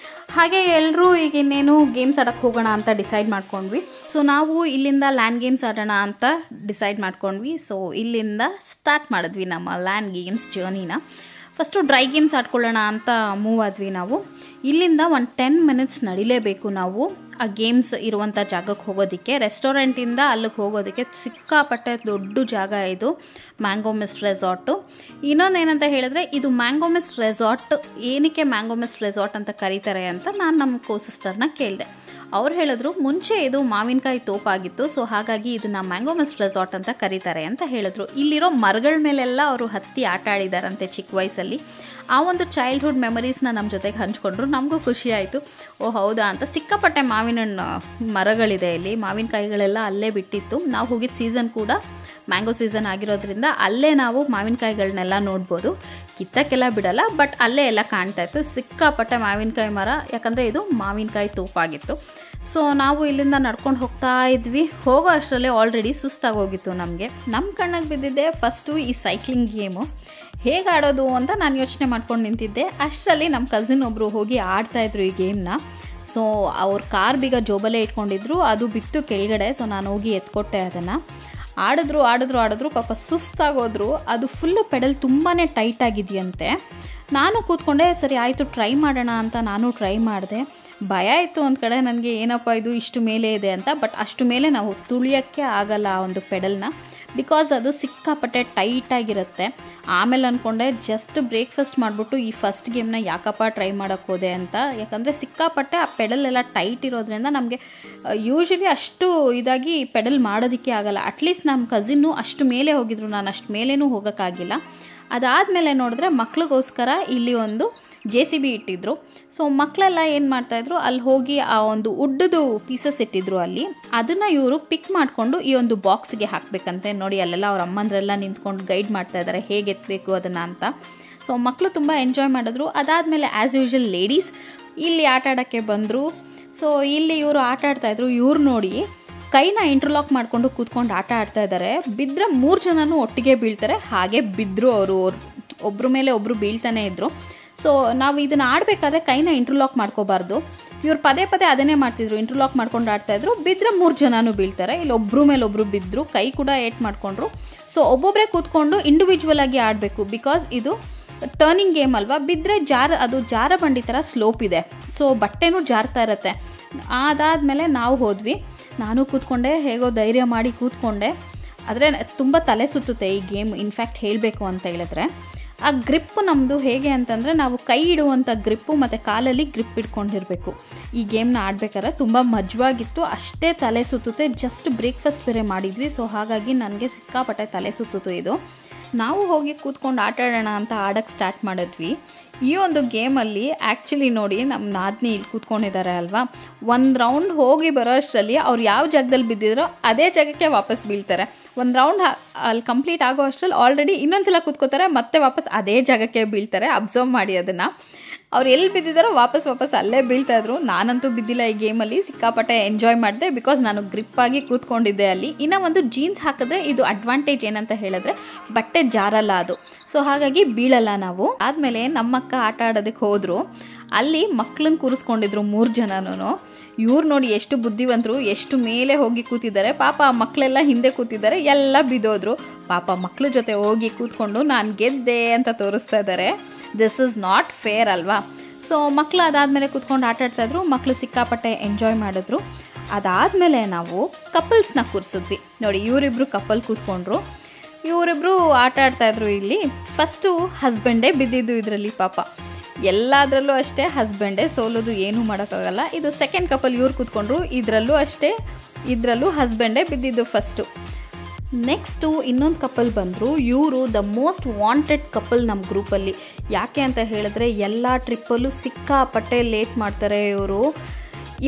ಹಾಗೆ ಎಲ್ಲರೂ ಈಗ ಇನ್ನೇನು ಗೇಮ್ಸ್ ಆಡೋಕ್ಕೆ ಹೋಗೋಣ ಅಂತ ಡಿಸೈಡ್ ಮಾಡ್ಕೊಂಡ್ವಿ. ಸೊ ನಾವು ಇಲ್ಲಿಂದ ಲ್ಯಾಂಡ್ ಗೇಮ್ಸ್ ಆಡೋಣ ಅಂತ ಡಿಸೈಡ್ ಮಾಡ್ಕೊಂಡ್ವಿ. ಸೊ ಇಲ್ಲಿಂದ ಸ್ಟಾರ್ಟ್ ಮಾಡಿದ್ವಿ ನಮ್ಮ ಲ್ಯಾಂಡ್ ಗೇಮ್ಸ್ ಜರ್ನಿನ. ಫಸ್ಟು ಡ್ರೈ ಗೇಮ್ಸ್ ಆಡ್ಕೊಳ್ಳೋಣ ಅಂತ ಮೂವ್ ಆದ್ವಿ ನಾವು. ಇಲ್ಲಿಂದ ಒಂದು 10 ಮಿನಿಟ್ಸ್ ನಡಿಲೇಬೇಕು ನಾವು ಆ ಗೇಮ್ಸ್ ಇರುವಂಥ ಜಾಗಕ್ಕೆ ಹೋಗೋದಕ್ಕೆ. ರೆಸ್ಟೋರೆಂಟಿಂದ ಅಲ್ಲಿಗೆ ಹೋಗೋದಕ್ಕೆ ಸಿಕ್ಕಾಪಟ್ಟೆ ದೊಡ್ಡ ಜಾಗ ಇದು ಮ್ಯಾಂಗೋ ಮಿಸ್ಟ್ ರೆಸಾರ್ಟು. ಇನ್ನೊಂದೇನಂತ ಹೇಳಿದ್ರೆ, ಇದು ಮ್ಯಾಂಗೋ ಮಿಸ್ಟ್ ರೆಸಾರ್ಟ್ ಏನಕ್ಕೆ ಮ್ಯಾಂಗೋ ಮಿಸ್ಟ್ ರೆಸಾರ್ಟ್ ಅಂತ ಕರೀತಾರೆ ಅಂತ ನಾನು ನಮ್ಮ ಕೋ-ಸಿಸ್ಟರ್ನ ಕೇಳಿದೆ. ಅವ್ರು ಹೇಳಿದ್ರು ಮುಂಚೆ ಇದು ಮಾವಿನಕಾಯಿ ತೋಪಾಗಿತ್ತು, ಸೊ ಹಾಗಾಗಿ ಇದನ್ನ ಮ್ಯಾಂಗೋ ಮಿಸ್ಟ್ ರೆಸಾರ್ಟ್ ಅಂತ ಕರೀತಾರೆ ಅಂತ ಹೇಳಿದ್ರು. ಇಲ್ಲಿರೋ ಮರಗಳ ಮೇಲೆಲ್ಲ ಅವರು ಹತ್ತಿ ಆಟ ಆಡಿದಾರಂತೆ ಚಿಕ್ಕ ವಯಸ್ಸಲ್ಲಿ. ಆ ಒಂದು ಚೈಲ್ಡ್ಹುಡ್ ಮೆಮರೀಸ್ನ ನಮ್ಮ ಜೊತೆಗೆ ಹಂಚ್ಕೊಂಡ್ರು. ನಮಗೂ ಖುಷಿ ಆಯಿತು, ಓ ಹೌದಾ ಅಂತ. ಸಿಕ್ಕಾಪಟ್ಟೆ ಮಾವಿನ ಹಣ್ಣು ಮರಗಳಿದೆ ಇಲ್ಲಿ, ಮಾವಿನಕಾಯಿಗಳೆಲ್ಲ ಅಲ್ಲೇ ಬಿಟ್ಟಿತ್ತು. ನಾವು ಹೋಗಿದ್ದ ಸೀಸನ್ ಕೂಡ ಮ್ಯಾಂಗೋ ಸೀಸನ್ ಆಗಿರೋದ್ರಿಂದ ಅಲ್ಲೇ ನಾವು ಮಾವಿನಕಾಯಿಗಳನ್ನೆಲ್ಲ ನೋಡ್ಬೋದು. ಕಿತ್ತಕ್ಕೆಲ್ಲ ಬಿಡಲ್ಲ, ಬಟ್ ಅಲ್ಲೇ ಎಲ್ಲ ಕಾಣ್ತಾ ಇತ್ತು. ಸಿಕ್ಕಾಪಟ್ಟೆ ಮಾವಿನಕಾಯಿ ಮರ, ಯಾಕಂದರೆ ಇದು ಮಾವಿನಕಾಯಿ ತೋಪಾಗಿತ್ತು. ಸೊ ನಾವು ಇಲ್ಲಿಂದ ನಡ್ಕೊಂಡು ಹೋಗ್ತಾ ಇದ್ವಿ. ಹೋಗೋ ಅಷ್ಟರಲ್ಲೇ ಆಲ್ರೆಡಿ ಸುಸ್ತಾಗಿ ಹೋಗಿತ್ತು ನಮಗೆ. ನಮ್ಮ ಕಣ್ಣಿಗೆ ಬಿದ್ದಿದ್ದೆ ಫಸ್ಟು ಈ ಸೈಕ್ಲಿಂಗ್ ಗೇಮು ಹೇಗೆ ಆಡೋದು ಅಂತ ನಾನು ಯೋಚನೆ ಮಾಡ್ಕೊಂಡು ನಿಂತಿದ್ದೆ. ಅಷ್ಟರಲ್ಲಿ ನಮ್ಮ ಕಸಿನ್ ಒಬ್ಬರು ಹೋಗಿ ಆಡ್ತಾಯಿದ್ರು ಈ ಗೇಮ್ನ. ಸೊ ಅವ್ರ ಕಾರ್ ಬೀಗ ಜೋಬಲ್ಲೇ ಇಟ್ಕೊಂಡಿದ್ರು, ಅದು ಬಿತ್ತು ಕೆಳಗಡೆ. ಸೊ ನಾನು ಹೋಗಿ ಎತ್ಕೊಟ್ಟೆ ಅದನ್ನು. ಆಡಿದ್ರು ಪಾಪ ಸುಸ್ತಾಗೋದ್ರು. ಅದು ಫುಲ್ಲು ಪೆಡಲ್ ತುಂಬಾ ಟೈಟ್ ಆಗಿದೆಯಂತೆ. ನಾನು ಕೂತ್ಕೊಂಡೆ, ಸರಿ ಆಯಿತು ಟ್ರೈ ಮಾಡೋಣ ಅಂತ ನಾನು ಟ್ರೈ ಮಾಡಿದೆ. ಭಯ ಇತ್ತು ಒಂದು ಕಡೆ ನನಗೆ, ಏನಪ್ಪ ಇದು ಇಷ್ಟು ಮೇಲೆ ಇದೆ ಅಂತ. ಬಟ್ ಅಷ್ಟು ಮೇಲೆ ನಾವು ತುಳಿಯೋಕ್ಕೆ ಆಗಲ್ಲ ಆ ಒಂದು ಪೆಡಲ್ನ, ಬಿಕಾಸ್ ಅದು ಸಿಕ್ಕಾಪಟ್ಟೆ ಟೈಟಾಗಿರುತ್ತೆ. ಆಮೇಲೆ ಅಂದ್ಕೊಂಡೆ ಜಸ್ಟ್ ಬ್ರೇಕ್ಫಾಸ್ಟ್ ಮಾಡಿಬಿಟ್ಟು ಈ ಫಸ್ಟ್ ಗೇಮ್ನ ಯಾಕಪ್ಪ ಟ್ರೈ ಮಾಡೋಕ್ಕೆ ಹೋದೆ ಅಂತ. ಯಾಕಂದರೆ ಸಿಕ್ಕಾಪಟ್ಟೆ ಆ ಪೆಡಲೆಲ್ಲ ಟೈಟ್ ಇರೋದ್ರಿಂದ ನಮಗೆ ಯೂಶ್ವಲಿ ಅಷ್ಟು ಇದಾಗಿ ಪೆಡಲ್ ಮಾಡೋದಕ್ಕೆ ಆಗಲ್ಲ. ಅಟ್ಲೀಸ್ಟ್ ನಮ್ಮ ಕಸಿನ್ನು ಅಷ್ಟು ಮೇಲೆ ಹೋಗಿದ್ರು, ನಾನು ಅಷ್ಟು ಮೇಲೇನೂ ಹೋಗೋಕ್ಕಾಗಿಲ್ಲ. ಅದಾದಮೇಲೆ ನೋಡಿದ್ರೆ ಮಕ್ಳಿಗೋಸ್ಕರ ಇಲ್ಲಿ ಒಂದು JCB ಇಟ್ಟಿದ್ರು. ಸೊ ಮಕ್ಕಳೆಲ್ಲ ಏನು ಮಾಡ್ತಾಯಿದ್ರು, ಅಲ್ಲಿ ಹೋಗಿ ಆ ಒಂದು ಉಡ್ಡದು ಪೀಸಸ್ ಇಟ್ಟಿದ್ರು ಅಲ್ಲಿ. ಅದನ್ನು ಇವರು ಪಿಕ್ ಮಾಡಿಕೊಂಡು ಈ ಒಂದು ಬಾಕ್ಸ್ಗೆ ಹಾಕಬೇಕಂತೆ. ನೋಡಿ ಅಲ್ಲೆಲ್ಲ ಅವ್ರ ಅಮ್ಮಂದ್ರೆಲ್ಲ ನಿಂತ್ಕೊಂಡು ಗೈಡ್ ಮಾಡ್ತಾ ಇದ್ದಾರೆ ಹೇಗೆ ಎತ್ತಬೇಕು ಅದನ್ನು ಅಂತ. ಸೊ ಮಕ್ಕಳು ತುಂಬ ಎಂಜಾಯ್ ಮಾಡಿದ್ರು. ಅದಾದಮೇಲೆ ಆ್ಯಸ್ ಯೂಶ್ವಲ್ ಲೇಡೀಸ್ ಇಲ್ಲಿ ಆಟ ಆಡೋಕ್ಕೆ ಬಂದರು. ಸೊ ಇಲ್ಲಿ ಇವರು ಆಟ ಆಡ್ತಾಯಿದ್ರು. ಇವ್ರು ನೋಡಿ ಕೈನ ಇಂಟರ್ಲಾಕ್ ಮಾಡಿಕೊಂಡು ಕೂತ್ಕೊಂಡು ಆಟ ಆಡ್ತಾ ಇದ್ದಾರೆ. ಬಿದ್ದರೆ 3 ಜನನೂ ಒಟ್ಟಿಗೆ ಬೀಳ್ತಾರೆ. ಹಾಗೆ ಬಿದ್ದರು ಅವರು, ಒಬ್ಬರ ಮೇಲೆ ಒಬ್ಬರು ಬೀಳ್ತಾನೆ ಇದ್ದರು. ಸೊ ನಾವು ಇದನ್ನು ಆಡಬೇಕಾದ್ರೆ ಕೈನ ಇಂಟರ್ಲಾಕ್ ಮಾಡ್ಕೋಬಾರ್ದು. ಇವ್ರು ಪದೇ ಅದನ್ನೇ ಮಾಡ್ತಿದ್ರು, ಇಂಟರ್ಲಾಕ್ ಮಾಡ್ಕೊಂಡು ಆಡ್ತಾಯಿದ್ರು. ಬಿದ್ದರೆ 3 ಜನನೂ ಬೀಳ್ತಾರೆ. ಇಲ್ಲಿ ಒಬ್ಬರು ಮೇಲೆ ಒಬ್ಬರು ಬಿದ್ದರು, ಕೈ ಕೂಡ ಏಟ್ ಮಾಡಿಕೊಂಡ್ರು. ಸೊ ಒಬ್ಬೊಬ್ಬರೇ ಕೂತ್ಕೊಂಡು ಇಂಡಿವಿಜುವಲ್ ಆಗಿ ಆಡಬೇಕು, ಬಿಕಾಸ್ ಇದು ಟರ್ನಿಂಗ್ ಗೇಮ್ ಅಲ್ವಾ. ಬಿದ್ದರೆ ಅದು ಜಾರ ಬಂಡಿ ಥರ ಸ್ಲೋಪ್ ಇದೆ, ಸೊ ಬಟ್ಟೆನೂ ಜಾರ್ತಾ ಇರುತ್ತೆ. ಅದಾದಮೇಲೆ ನಾವು ಹೋದ್ವಿ. ನಾನು ಕೂತ್ಕೊಂಡೆ, ಹೇಗೋ ಧೈರ್ಯ ಮಾಡಿ ಕೂತ್ಕೊಂಡೆ. ಆದರೆ ತುಂಬ ತಲೆ ಸುತ್ತುತ್ತೆ ಈ ಗೇಮ್. ಇನ್ಫ್ಯಾಕ್ಟ್ ಹೇಳಬೇಕು ಅಂತ ಹೇಳಿದ್ರೆ, ಆ ಗ್ರಿಪ್ಪು ನಮ್ಮದು ಹೇಗೆ ಅಂತಂದರೆ, ನಾವು ಕೈ ಇಡುವಂಥ ಗ್ರಿಪ್ಪು ಮತ್ತು ಕಾಲಲ್ಲಿ ಗ್ರಿಪ್ ಇಟ್ಕೊಂಡಿರಬೇಕು. ಈ ಗೇಮ್ನ ಆಡಬೇಕಾದ್ರೆ ತುಂಬ ಮಜವಾಗಿತ್ತು, ಅಷ್ಟೇ ತಲೆ ಸುತ್ತುತ್ತೆ. ಜಸ್ಟ್ ಬ್ರೇಕ್ಫಾಸ್ಟ್ ಬೇರೆ ಮಾಡಿದ್ವಿ, ಸೊ ಹಾಗಾಗಿ ನನಗೆ ಸಿಕ್ಕಾಪಟ್ಟೆ ತಲೆ ಸುತ್ತಿತು ಇದು. ನಾವು ಹೋಗಿ ಕೂತ್ಕೊಂಡು ಆಟ ಆಡೋಣ ಅಂತ ಆಡೋಕ್ಕೆ ಸ್ಟಾರ್ಟ್ ಮಾಡಿದ್ವಿ. ಈ ಒಂದು ಗೇಮಲ್ಲಿ ಆ್ಯಕ್ಚುಲಿ ನೋಡಿ, ನಮ್ಮ ನಾದಿನಿ ಇಲ್ಲಿ ಕೂತ್ಕೊಂಡಿದ್ದಾರೆ ಅಲ್ವಾ, ಒಂದು ರೌಂಡ್ ಹೋಗಿ ಬರೋ ಅಷ್ಟರಲ್ಲಿ ಅವ್ರು ಯಾವ ಜಾಗದಲ್ಲಿ ಬಿದ್ದಿದ್ರೋ ಅದೇ ಜಾಗಕ್ಕೆ ವಾಪಸ್ ಬೀಳ್ತಾರೆ. ಒಂದು ರೌಂಡ್ ಅಲ್ಲಿ ಕಂಪ್ಲೀಟ್ ಆಗೋ ಅಷ್ಟರಲ್ಲಿ ಆಲ್ರೆಡಿ ಇನ್ನೊಂದು ಸಲ ಕೂತ್ಕೋತಾರೆ, ಮತ್ತೆ ವಾಪಸ್ ಅದೇ ಜಾಗಕ್ಕೆ ಬೀಳ್ತಾರೆ. ಅಬ್ಸರ್ವ್ ಮಾಡಿ ಅದನ್ನು. ಅವ್ರು ಎಲ್ಲಿ ಬಿದ್ದಿದ್ದಾರೋ ವಾಪಸ್ ಅಲ್ಲೇ ಬೀಳ್ತಾಯಿದ್ರು. ನಾನಂತೂ ಬಿದ್ದಿಲ್ಲ ಈ ಗೇಮಲ್ಲಿ, ಸಿಕ್ಕಾಪಟ್ಟೆ ಎಂಜಾಯ್ ಮಾಡಿದೆ ಬಿಕಾಸ್ ನಾನು ಗ್ರಿಪ್ಪಾಗಿ ಕೂತ್ಕೊಂಡಿದ್ದೆ ಅಲ್ಲಿ. ಇನ್ನು ಒಂದು ಜೀನ್ಸ್ ಹಾಕಿದ್ರೆ ಇದು ಅಡ್ವಾಂಟೇಜ್ ಏನಂತ ಹೇಳಿದ್ರೆ ಬಟ್ಟೆ ಜಾರಲ್ಲ ಅದು, ಸೊ ಹಾಗಾಗಿ ಬೀಳಲ್ಲ ನಾವು. ಆದಮೇಲೆ ನಮ್ಮಕ್ಕ ಆಟ ಆಡೋದಕ್ಕೆ ಹೋದರು. ಅಲ್ಲಿ ಮಕ್ಕಳನ್ನ ಕೂರಿಸ್ಕೊಂಡಿದ್ರು 3 ಜನನೂ. ಇವ್ರು ನೋಡಿ ಎಷ್ಟು ಬುದ್ಧಿವಂತರು, ಎಷ್ಟು ಮೇಲೆ ಹೋಗಿ ಕೂತಿದ್ದಾರೆ. ಪಾಪ ಮಕ್ಕಳೆಲ್ಲ ಹಿಂದೆ ಕೂತಿದ್ದಾರೆ, ಎಲ್ಲ ಬಿದ್ದೋದ್ರು. ಪಾಪ ಮಕ್ಕಳ ಜೊತೆ ಹೋಗಿ ಕೂತ್ಕೊಂಡು ನಾನು ಗೆದ್ದೆ ಅಂತ ತೋರಿಸ್ತಾ ಇದ್ದಾರೆ. ದಿಸ್ ಇಸ್ ನಾಟ್ ಫೇರ್ ಅಲ್ವಾ? ಸೊ ಮಕ್ಕಳು ಅದಾದಮೇಲೆ ಕೂತ್ಕೊಂಡು ಆಟ ಆಡ್ತಾಯಿದ್ರು. ಮಕ್ಕಳು ಸಿಕ್ಕಾಪಟ್ಟೆ ಎಂಜಾಯ್ ಮಾಡಿದ್ರು. ಅದಾದಮೇಲೆ ನಾವು ಕಪಲ್ಸ್ನ ಕೂರಿಸಿದ್ವಿ. ನೋಡಿ ಇವರಿಬ್ರು ಕಪಲ್ ಕೂತ್ಕೊಂಡ್ರು. ಇವರಿಬ್ರು ಆಟ ಆಡ್ತಾಯಿದ್ರು. ಇಲ್ಲಿ ಫಸ್ಟು ಹಸ್ಬೆಂಡೇ ಬಿದ್ದಿದ್ದು ಇದರಲ್ಲಿ. ಪಾಪ ಎಲ್ಲದರಲ್ಲೂ ಅಷ್ಟೇ ಹಸ್ಬೆಂಡೇ ಸೋಲೋದು, ಏನೂ ಮಾಡೋಕ್ಕಾಗಲ್ಲ. ಇದು ಸೆಕೆಂಡ್ ಕಪಲ್ ಇವ್ರು ಕೂತ್ಕೊಂಡ್ರು. ಇದರಲ್ಲೂ ಅಷ್ಟೇ, ಇದರಲ್ಲೂ ಹಸ್ಬೆಂಡೇ ಬಿದ್ದಿದ್ದು ಫಸ್ಟು. ನೆಕ್ಸ್ಟು ಇನ್ನೊಂದು ಕಪಲ್ ಬಂದರು. ಇವರು ದ ಮೋಸ್ಟ್ ವಾಂಟೆಡ್ ಕಪಲ್ ನಮ್ಮ ಗ್ರೂಪಲ್ಲಿ. ಯಾಕೆ ಅಂತ ಹೇಳಿದ್ರೆ ಎಲ್ಲ ಟ್ರಿಪ್ಪಲ್ಲೂ ಸಿಕ್ಕಾಪಟ್ಟೆ ಲೇಟ್ ಮಾಡ್ತಾರೆ ಇವರು.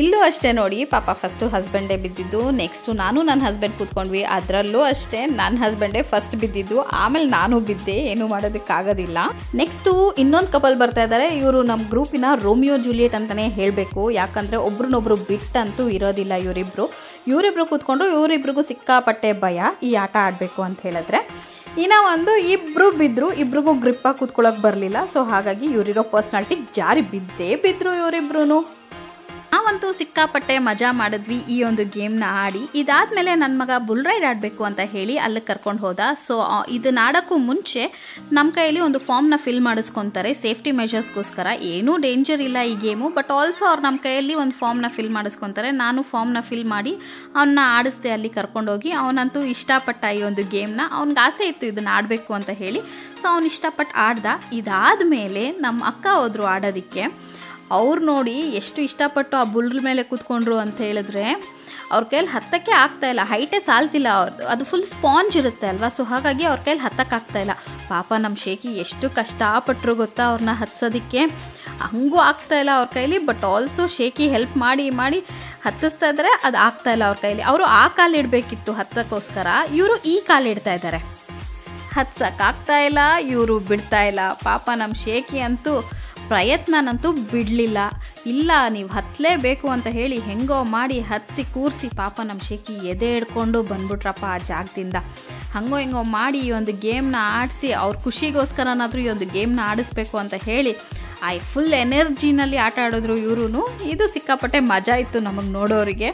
ಇಲ್ಲೂ ಅಷ್ಟೇ ನೋಡಿ, ಪಾಪ ಫಸ್ಟು ಹಸ್ಬೆಂಡೇ ಬಿದ್ದಿದ್ದು. ನೆಕ್ಸ್ಟು ನಾನು ನನ್ನ ಹಸ್ಬೆಂಡ್ ಕೂತ್ಕೊಂಡ್ವಿ. ಅದರಲ್ಲೂ ಅಷ್ಟೇ ನನ್ನ ಹಸ್ಬೆಂಡೇ ಫಸ್ಟ್ ಬಿದ್ದಿದ್ದು, ಆಮೇಲೆ ನಾನು ಬಿದ್ದೆ, ಏನೂ ಮಾಡೋದಕ್ಕಾಗೋದಿಲ್ಲ. ನೆಕ್ಸ್ಟು ಇನ್ನೊಂದು ಕಪಲ್ ಬರ್ತಾ ಇದ್ದಾರೆ. ಇವರು ನಮ್ಮ ಗ್ರೂಪಿನ ರೋಮಿಯೋ ಜೂಲಿಯೆಟ್ ಅಂತಲೇ ಹೇಳಬೇಕು. ಯಾಕಂದರೆ ಒಬ್ರನ್ನೊಬ್ರು ಬಿಟ್ಟಂತೂ ಇರೋದಿಲ್ಲ ಇವರಿಬ್ರು ಕೂತ್ಕೊಂಡ್ರು. ಇವರಿಬ್ರಿಗೂ ಸಿಕ್ಕಾಪಟ್ಟೆ ಭಯ ಈ ಆಟ ಆಡಬೇಕು ಅಂತ ಹೇಳಿದ್ರೆ. ಇನ್ನು ಒಂದು ಇಬ್ಬರು ಬಿದ್ದರು, ಇಬ್ರಿಗೂ ಗ್ರಿಪ್ಪಾಗಿ ಕೂತ್ಕೊಳ್ಳೋಕೆ ಬರಲಿಲ್ಲ. ಸೊ ಹಾಗಾಗಿ ಇವರಿರೋ ಪರ್ಸ್ನಾಲಿಟಿ ಜಾರಿ ಬಿದ್ದರು ಇವರಿಬ್ರು. ನಾವಂತೂ ಸಿಕ್ಕಾಪಟ್ಟೆ ಮಜಾ ಮಾಡಿದ್ವಿ ಈ ಒಂದು ಗೇಮ್ನ ಆಡಿ. ಇದಾದಮೇಲೆ ನನ್ನ ಮಗ ಬುಲ್ ರೈಡ್ ಆಡಬೇಕು ಅಂತ ಹೇಳಿ ಅಲ್ಲಿಗೆ ಕರ್ಕೊಂಡು ಹೋದ. ಸೊ ಇದನ್ನ ಆಡೋಕ್ಕೂ ಮುಂಚೆ ನಮ್ಮ ಕೈಯಲ್ಲಿ ಒಂದು ಫಾರ್ಮ್ನ ಫಿಲ್ ಮಾಡಿಸ್ಕೊತಾರೆ ಸೇಫ್ಟಿ ಮೆಷರ್ಸ್ಗೋಸ್ಕರ. ಏನೂ ಡೇಂಜರ್ ಇಲ್ಲ ಈ ಗೇಮು, ಬಟ್ ಆಲ್ಸೋ ಅವ್ರು ನಮ್ಮ ಕೈಯಲ್ಲಿ ಒಂದು ಫಾರ್ಮ್ನ ಫಿಲ್ ಮಾಡಿಸ್ಕೊತಾರೆ. ನಾನು ಫಾರ್ಮ್ನ ಫಿಲ್ ಮಾಡಿ ಅವನ್ನ ಆಡಿಸ್ದೆ ಅಲ್ಲಿ ಕರ್ಕೊಂಡೋಗಿ. ಅವನಂತೂ ಇಷ್ಟಪಟ್ಟ ಈ ಒಂದು ಗೇಮ್ನ. ಅವ್ನಿಗೆ ಆಸೆ ಇತ್ತು ಇದನ್ನು ಆಡಬೇಕು ಅಂತ ಹೇಳಿ. ಸೊ ಅವ್ನು ಇಷ್ಟಪಟ್ಟು ಆಡ್ದ. ಇದಾದಮೇಲೆ ನಮ್ಮ ಅಕ್ಕ ಹೋದ್ರು ಆಡೋದಕ್ಕೆ. ಅವ್ರು ನೋಡಿ ಎಷ್ಟು ಇಷ್ಟಪಟ್ಟು ಆ ಬುಲ್ ಮೇಲೆ ಕೂತ್ಕೊಂಡ್ರು ಅಂತ ಹೇಳಿದ್ರೆ ಅವ್ರ ಕೈಯಲ್ಲಿ ಹತ್ತಕ್ಕೆ ಆಗ್ತಾಯಿಲ್ಲ. ಹೈಟೇ ಸಾಲ್ತಿಲ್ಲ ಅವ್ರದ್ದು, ಅದು ಫುಲ್ ಸ್ಪಾಂಜ್ ಇರುತ್ತೆ ಅಲ್ವಾ. ಸೊ ಹಾಗಾಗಿ ಅವ್ರ ಕೈಯಲ್ಲಿ ಹತ್ತಕ್ಕಾಗ್ತಾಯಿಲ್ಲ. ಪಾಪ ನಮ್ಮ ಶೇಖಿ ಎಷ್ಟು ಕಷ್ಟಪಟ್ಟರು ಗೊತ್ತಾ ಅವ್ರನ್ನ ಹತ್ಸೋದಕ್ಕೆ. ಹಂಗೂ ಆಗ್ತಾಯಿಲ್ಲ ಅವ್ರ ಕೈಲಿ. ಬಟ್ ಆಲ್ಸೋ ಶೇಖಿ ಹೆಲ್ಪ್ ಮಾಡಿ ಹತ್ತಿಸ್ತಾ ಇದ್ದಾರೆ, ಅದು ಆಗ್ತಾಯಿಲ್ಲ ಅವ್ರ ಕೈಲಿ. ಅವರು ಆ ಕಾಲು ಇಡಬೇಕಿತ್ತು ಹತ್ತಕ್ಕೋಸ್ಕರ, ಇವರು ಈ ಕಾಲು ಇಡ್ತಾ ಇದ್ದಾರೆ. ಹತ್ಸಕ್ಕಾಗ್ತಾಯಿಲ್ಲ, ಇವರು ಬಿಡ್ತಾಯಿಲ್ಲ. ಪಾಪ ನಮ್ಮ ಶೇಖಿ ಅಂತೂ ಪ್ರಯತ್ನನಂತೂ ಬಿಡಲಿಲ್ಲ. ಇಲ್ಲ ನೀವು ಹತ್ತಲೇಬೇಕು ಅಂತ ಹೇಳಿ ಹೆಂಗೋ ಮಾಡಿ ಹತ್ತಿಸಿ ಕೂರಿಸಿ ಪಾಪ ನಮ್ಮ ಶೇಖಿ ಎದೆ ಹಿಡ್ಕೊಂಡು ಬಂದ್ಬಿಟ್ರಪ್ಪ ಆ ಜಾಗದಿಂದ. ಹಂಗೋ ಹೆಂಗೋ ಮಾಡಿ ಈ ಒಂದು ಗೇಮ್ನ ಆಡಿಸಿ ಅವ್ರ ಖುಷಿಗೋಸ್ಕರನಾದರೂ ಈ ಒಂದು ಗೇಮ್ನ ಆಡಿಸ್ಬೇಕು ಅಂತ ಹೇಳಿ ಫುಲ್ ಎನರ್ಜಿನಲ್ಲಿ ಆಟ ಆಡಿದ್ರು ಇವರು. ಇದು ಸಿಕ್ಕಾಪಟ್ಟೆ ಮಜಾ ಇತ್ತು ನಮಗೆ ನೋಡೋರಿಗೆ.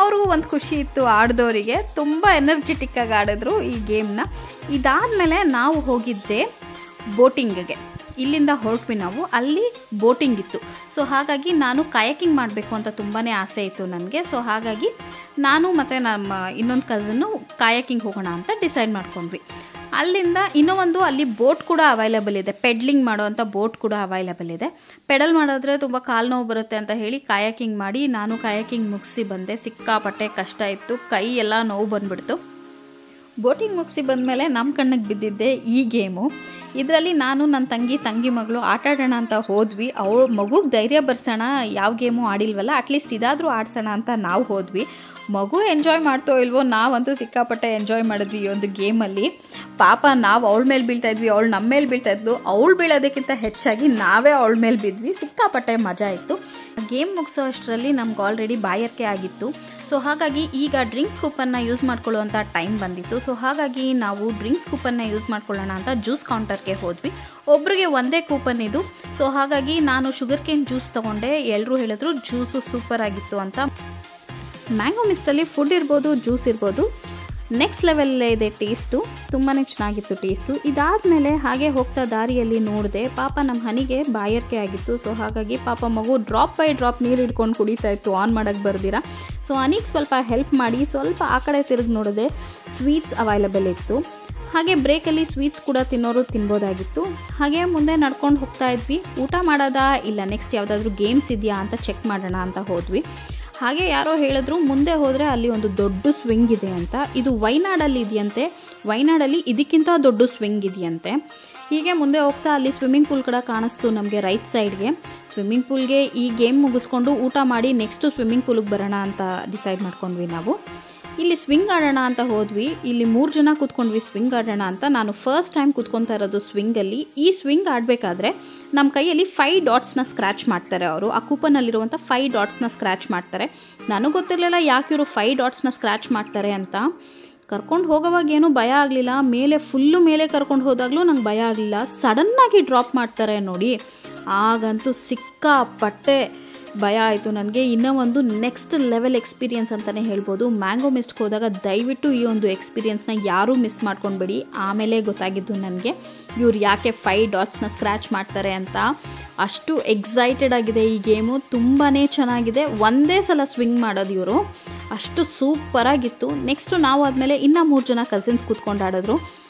ಅವ್ರಿಗೂ ಒಂದು ಖುಷಿ ಇತ್ತು ಆಡಿದವರಿಗೆ. ತುಂಬ ಎನರ್ಜೆಟಿಕ್ಕಾಗಿ ಆಡಿದ್ರು ಈ ಗೇಮ್ನ. ಇದಾದಮೇಲೆ ನಾವು ಹೋಗಿದ್ದೆ ಬೋಟಿಂಗ್ಗೆ. ಇಲ್ಲಿಂದ ಹೊರಟ್ವಿ ನಾವು. ಅಲ್ಲಿ ಬೋಟಿಂಗ್ ಇತ್ತು. ಸೊ ಹಾಗಾಗಿ ನಾನು ಕಾಯಕಿಂಗ್ ಮಾಡಬೇಕು ಅಂತ ತುಂಬಾ ಆಸೆ ಇತ್ತು ನನಗೆ. ಸೊ ಹಾಗಾಗಿ ನಾನು ಮತ್ತು ನಮ್ಮ ಇನ್ನೊಂದು ಕಝನ್ನು ಕಾಯಕಿಂಗ್ ಹೋಗೋಣ ಅಂತ ಡಿಸೈಡ್ ಮಾಡ್ಕೊಂಡ್ವಿ. ಅಲ್ಲಿಂದ ಇನ್ನೂ ಅಲ್ಲಿ ಬೋಟ್ ಕೂಡ ಅವೈಲೇಬಲ್ ಇದೆ, ಪೆಡ್ಲಿಂಗ್ ಮಾಡೋವಂಥ ಬೋಟ್ ಕೂಡ ಅವೈಲೇಬಲ್ ಇದೆ. ಪೆಡಲ್ ಮಾಡಿದ್ರೆ ತುಂಬ ಕಾಲು ನೋವು ಬರುತ್ತೆ ಅಂತ ಹೇಳಿ ಕಾಯಕಿಂಗ್ ಮಾಡಿ ನಾನು ಕಾಯಕಿಂಗ್ ಮುಗಿಸಿ ಬಂದೆ. ಸಿಕ್ಕಾಪಟ್ಟೆ ಕಷ್ಟ ಇತ್ತು, ಕೈ ಎಲ್ಲ ನೋವು ಬಂದುಬಿಡ್ತು. ಬೋಟಿಂಗ್ ಮುಗಿಸಿ ಬಂದಮೇಲೆ ನಮ್ಮ ಕಣ್ಣಿಗೆ ಬಿದ್ದಿದ್ದೆ ಈ ಗೇಮು. ಇದರಲ್ಲಿ ನಾನು ನನ್ನ ತಂಗಿ ಮಗಳು ಆಟ ಆಡೋಣ ಅಂತ ಹೋದ್ವಿ. ಮಗುಗೆ ಧೈರ್ಯ ಬರ್ಸೋಣ, ಯಾವ ಗೇಮು ಆಡಿಲ್ವಲ್ಲ, ಅಟ್ಲೀಸ್ಟ್ ಇದಾದರೂ ಆಡ್ಸೋಣ ಅಂತ ನಾವು ಹೋದ್ವಿ. ಮಗು ಎಂಜಾಯ್ ಮಾಡ್ತೋ ಇಲ್ವೋ, ನಾವಂತೂ ಸಿಕ್ಕಾಪಟ್ಟೆ ಎಂಜಾಯ್ ಮಾಡಿದ್ವಿ ಈ ಒಂದು ಗೇಮಲ್ಲಿ. ಪಾಪ ನಾವು ಅವಳ ಮೇಲೆ ಬೀಳ್ತಾಯಿದ್ವಿ, ಅವಳು ನಮ್ಮ ಮೇಲೆ ಬೀಳ್ತಾಯಿದ್ಲು. ಅವಳು ಬೀಳೋದಕ್ಕಿಂತ ಹೆಚ್ಚಾಗಿ ನಾವೇ ಅವಳ ಮೇಲೆ ಬಿದ್ವಿ. ಸಿಕ್ಕಾಪಟ್ಟೆ ಮಜಾ ಇತ್ತು. ಗೇಮ್ ಮುಗಿಸೋ ಅಷ್ಟರಲ್ಲಿ ನಮ್ಗೆ ಆಲ್ರೆಡಿ ಬಾಯಾರಿಕೆ ಆಗಿತ್ತು. ಸೊ ಹಾಗಾಗಿ ಈಗ ಡ್ರಿಂಕ್ಸ್ ಕೂಪನ್ನ ಯೂಸ್ ಮಾಡ್ಕೊಳ್ಳುವಂಥ ಟೈಮ್ ಬಂದಿತ್ತು. ಸೊ ಹಾಗಾಗಿ ನಾವು ಡ್ರಿಂಕ್ಸ್ ಕೂಪನ್ನ ಯೂಸ್ ಮಾಡ್ಕೊಳ್ಳೋಣ ಅಂತ ಜ್ಯೂಸ್ ಕೌಂಟರ್ಗೆ ಹೋದ್ವಿ. ಒಬ್ರಿಗೆ ಒಂದೇ ಕೂಪನ್ ಇದು. ಸೊ ಹಾಗಾಗಿ ನಾನು ಶುಗರ್ ಕೇನ್ ಜ್ಯೂಸ್ ತೊಗೊಂಡೆ. ಎಲ್ಲರೂ ಹೇಳಿದ್ರು ಜ್ಯೂಸು ಸೂಪರ್ ಆಗಿತ್ತು ಅಂತ. ಮ್ಯಾಂಗೋ ಮಿಸ್ಟಲ್ಲಿ ಫುಡ್ ಇರ್ಬೋದು, ಜ್ಯೂಸ್ ಇರ್ಬೋದು, ನೆಕ್ಸ್ಟ್ ಲೆವೆಲ್ಲೇ ಇದೆ ಟೇಸ್ಟು. ತುಂಬಾ ಚೆನ್ನಾಗಿತ್ತು ಟೇಸ್ಟು. ಇದಾದಮೇಲೆ ಹಾಗೆ ಹೋಗ್ತಾ ದಾರಿಯಲ್ಲಿ ನೋಡಿದೆ, ಪಾಪ ನಮ್ಮ ಹನಿಗೆ ಬಾಯಾರಿಕೆ ಆಗಿತ್ತು. ಸೊ ಹಾಗಾಗಿ ಪಾಪ ಮಗು ಡ್ರಾಪ್ ಬೈ ಡ್ರಾಪ್ ನೀರು ಹಿಡ್ಕೊಂಡು ಕುಡಿತಾ ಇತ್ತು, ಆನ್ ಮಾಡೋಕ್ಕೆ ಬರ್ದಿರ. ಸೊ ಹನಿಗೆ ಸ್ವಲ್ಪ ಹೆಲ್ಪ್ ಮಾಡಿ ಸ್ವಲ್ಪ ಆ ಕಡೆ ತಿರುಗಿ ನೋಡಿದೆ, ಸ್ವೀಟ್ಸ್ ಅವೈಲೇಬಲ್ ಇತ್ತು. ಹಾಗೆ ಬ್ರೇಕಲ್ಲಿ ಸ್ವೀಟ್ಸ್ ಕೂಡ ತಿನ್ನೋರು ತಿನ್ಬೋದಾಗಿತ್ತು. ಹಾಗೆ ಮುಂದೆ ನಡ್ಕೊಂಡು ಹೋಗ್ತಾ ಇದ್ವಿ. ಊಟ ಮಾಡೋದಾ ಇಲ್ಲ ನೆಕ್ಸ್ಟ್ ಯಾವುದಾದ್ರೂ ಗೇಮ್ಸ್ ಇದೆಯಾ ಅಂತ ಚೆಕ್ ಮಾಡೋಣ ಅಂತ ಹೋದ್ವಿ. ಹಾಗೆ ಯಾರೋ ಹೇಳಿದ್ರು ಮುಂದೆ ಹೋದರೆ ಅಲ್ಲಿ ಒಂದು ದೊಡ್ಡ ಸ್ವಿಂಗ್ ಇದೆ ಅಂತ. ಇದು ವೈನಾಡಲ್ಲಿ ಇದೆಯಂತೆ. ವೈನಾಡಲ್ಲಿ ಇದಕ್ಕಿಂತ ದೊಡ್ಡ ಸ್ವಿಂಗ್ ಇದೆಯಂತೆ. ಹೀಗೆ ಮುಂದೆ ಹೋಗ್ತಾ ಅಲ್ಲಿ ಸ್ವಿಮ್ಮಿಂಗ್ ಪೂಲ್ ಕೂಡ ಕಾಣಿಸ್ತು ನಮಗೆ ರೈಟ್ ಸೈಡ್ಗೆ. ಸ್ವಿಮ್ಮಿಂಗ್ ಪೂಲ್ಗೆ ಈ ಗೇಮ್ ಮುಗಿಸ್ಕೊಂಡು ಊಟ ಮಾಡಿ ನೆಕ್ಸ್ಟು ಸ್ವಿಮ್ಮಿಂಗ್ ಪೂಲಿಗೆ ಬರೋಣ ಅಂತ ಡಿಸೈಡ್ ಮಾಡ್ಕೊಂಡ್ವಿ ನಾವು. ಇಲ್ಲಿ ಸ್ವಿಂಗ್ ಆಡೋಣ ಅಂತ ಹೋದ್ವಿ. ಇಲ್ಲಿ 3 ಜನ ಕೂತ್ಕೊಂಡ್ವಿ ಸ್ವಿಂಗ್ ಆಡೋಣ ಅಂತ. ನಾನು ಫಸ್ಟ್ ಟೈಮ್ ಕೂತ್ಕೊತಾ ಇರೋದು ಸ್ವಿಂಗಲ್ಲಿ. ಈ ಸ್ವಿಂಗ್ ಆಡಬೇಕಾದ್ರೆ ನಮ್ಮ ಕೈಯಲ್ಲಿ 5 ಡಾಟ್ಸ್ನ ಸ್ಕ್ರ್ಯಾಚ್ ಮಾಡ್ತಾರೆ ಅವರು. ಆ ಕೂಪನಲ್ಲಿರುವಂಥ 5 ಡಾಟ್ಸ್ನ ಸ್ಕ್ರ್ಯಾಚ್ ಮಾಡ್ತಾರೆ. ನನಗೆ ಗೊತ್ತಿರಲಿಲ್ಲ ಯಾಕೆ ಇವರು 5 ಡಾಟ್ಸ್ನ ಸ್ಕ್ರ್ಯಾಚ್ ಮಾಡ್ತಾರೆ ಅಂತ. ಕರ್ಕೊಂಡು ಹೋಗೋವಾಗ ಏನೂ ಭಯ ಆಗಲಿಲ್ಲ, ಫುಲ್ಲು ಮೇಲೆ ಕರ್ಕೊಂಡು ಹೋದಾಗಲೂ ನಂಗೆ ಭಯ ಆಗಲಿಲ್ಲ. ಸಡನ್ನಾಗಿ ಡ್ರಾಪ್ ಮಾಡ್ತಾರೆ ನೋಡಿ, ಆಗಂತೂ ಸಿಕ್ಕಾಪಟ್ಟೆ ಭಯ ಆಯಿತು ನನಗೆ. ಇನ್ನೂ ಒಂದು ನೆಕ್ಸ್ಟ್ ಲೆವೆಲ್ ಎಕ್ಸ್ಪೀರಿಯನ್ಸ್ ಅಂತಲೇ ಹೇಳ್ಬೋದು. ಮ್ಯಾಂಗೋ ಮಿಸ್ಟ್ಗೆ ಹೋದಾಗ ದಯವಿಟ್ಟು ಈ ಒಂದು ಎಕ್ಸ್ಪೀರಿಯನ್ಸ್ನ ಯಾರೂ ಮಿಸ್ ಮಾಡ್ಕೊಂಡ್ಬೇಡಿ. ಆಮೇಲೆ ಗೊತ್ತಾಗಿದ್ದು ನನಗೆ ಇವ್ರು ಯಾಕೆ 5 ಡಾಟ್ಸ್ನ ಸ್ಕ್ರ್ಯಾಚ್ ಮಾಡ್ತಾರೆ ಅಂತ. ಅಷ್ಟು ಎಕ್ಸೈಟೆಡ್ ಆಗಿದೆ ಈ ಗೇಮು, ತುಂಬಾ ಚೆನ್ನಾಗಿದೆ. ಒಂದೇ ಸಲ ಸ್ವಿಂಗ್ ಮಾಡೋದು ಇವರು, ಅಷ್ಟು ಸೂಪರಾಗಿತ್ತು. ನೆಕ್ಸ್ಟು ನಾವು ಆದಮೇಲೆ ಇನ್ನೂ 3 ಜನ ಕಸಿನ್ಸ್ ಕೂತ್ಕೊಂಡು ಆಡಿದ್ರು.